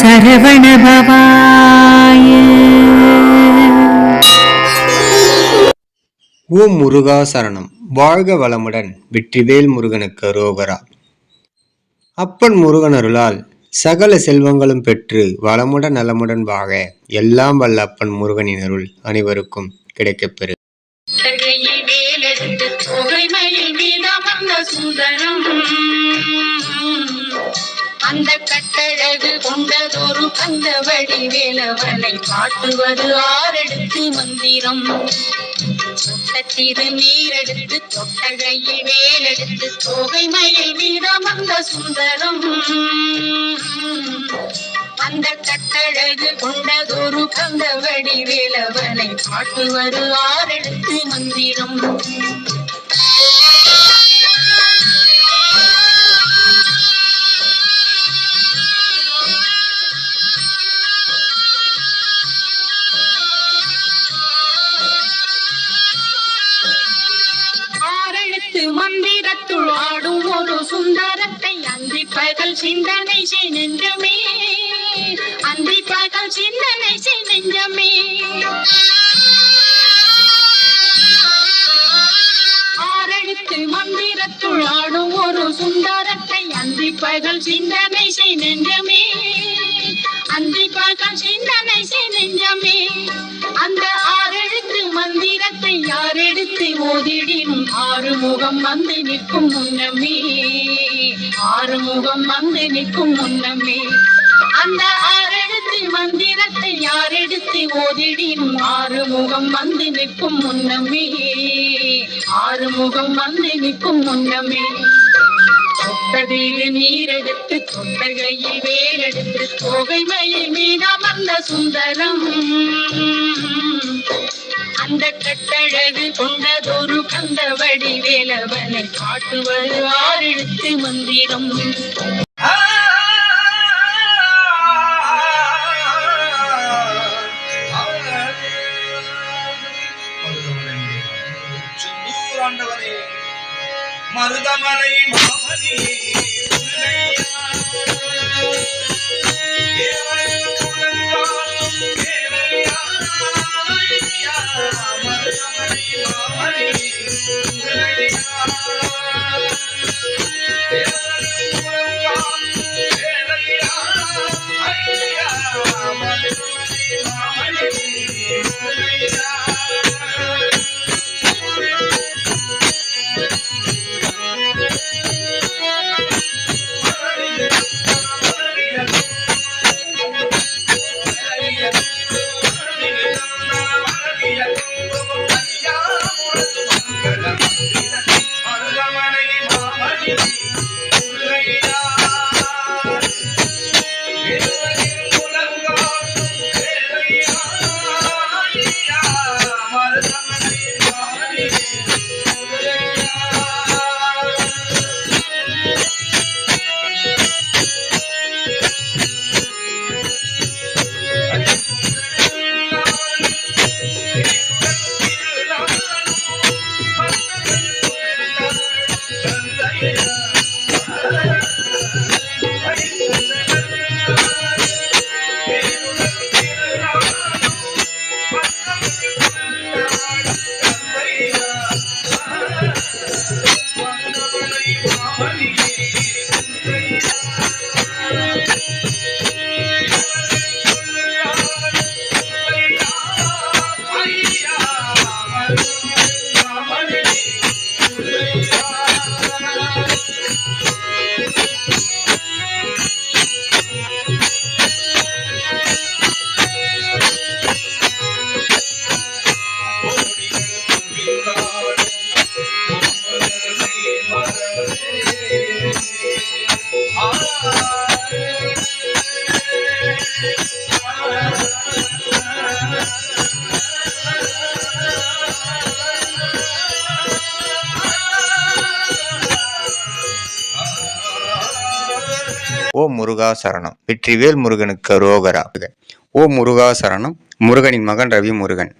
சரவணபவாய. ஓம் முருகா சரணம். வாழ்க வளமுடன். வெற்றிவேல் முருகனுக்கு அரோகரா. அப்பன் முருகன் அருளால் சகல செல்வங்களும் பெற்று வளமுடன் நலமுடன் வாழ எல்லாம் வல்ல அப்பன் முருகனின் அருள் அனைவருக்கும் கிடைக்கப்பெறு. அந்த கட்டழகு கொண்டதொரு அந்த வடிவேலவனை காட்டுவது ஆரெடுத்து மந்திரம். சொட்ட திருநீரெடுத்து தொட்டகையில் வேலெடுத்து தோகை மயில் வீரம் அந்த சுந்தரம். அந்த கட்டழகு கொண்டதொரு அந்த வடிவேலவனை காட்டுவது ஆரெடுத்து மந்திரம். மந்திரத்துள் ஆடும் ஒரு சுந்தரத்தை அந்தி பகல் சிந்தனை செய் நெஞ்சமே, அந்தி பகல் சிந்தனை செய் நெஞ்சமே. ஆரெழுத்து மந்திரத்துள் ஆடும் ஒரு சுந்தரத்தை அந்தி பகல் சிந்தனை செய் நெஞ்சமே, அந்தி பகல் சிந்தனை செய் நெஞ்சமே. அந்த ஆரெழுத்து மந்திரத்தை யாரெடுத்து ஓதிடினும் ஆறுமுகம் வந்து நிற்கும் முன்னமே, ஆறுமுகம் வந்து நிற்கும் முன்னமே. அந்த ஆரெழுத்து மந்திரத்தை யாரெடுத்து ஓதிடினும் ஆறுமுகம் வந்து நிற்கும் முன்னமே, ஆறுமுகம் வந்து நிற்கும் முன்னமே. தொட்டதில் நீரெடுத்து தொட்டகையில் வேலெடுத்து தோகை மயில் மீதம் அந்த சுந்தரம். அந்த கட்டழகு கொண்டதொரு கந்த வடிவேலவனை காட்டுவது ஆரெழுத்து மந்திரம். மருதமலை மாமணி ஓம் முருகா சரணம். வெற்றிவேல் முருகனுக்கு அரோகரா. ஓம் முருகா சரணம். முருகனின் மகன் ரவி முருகன்.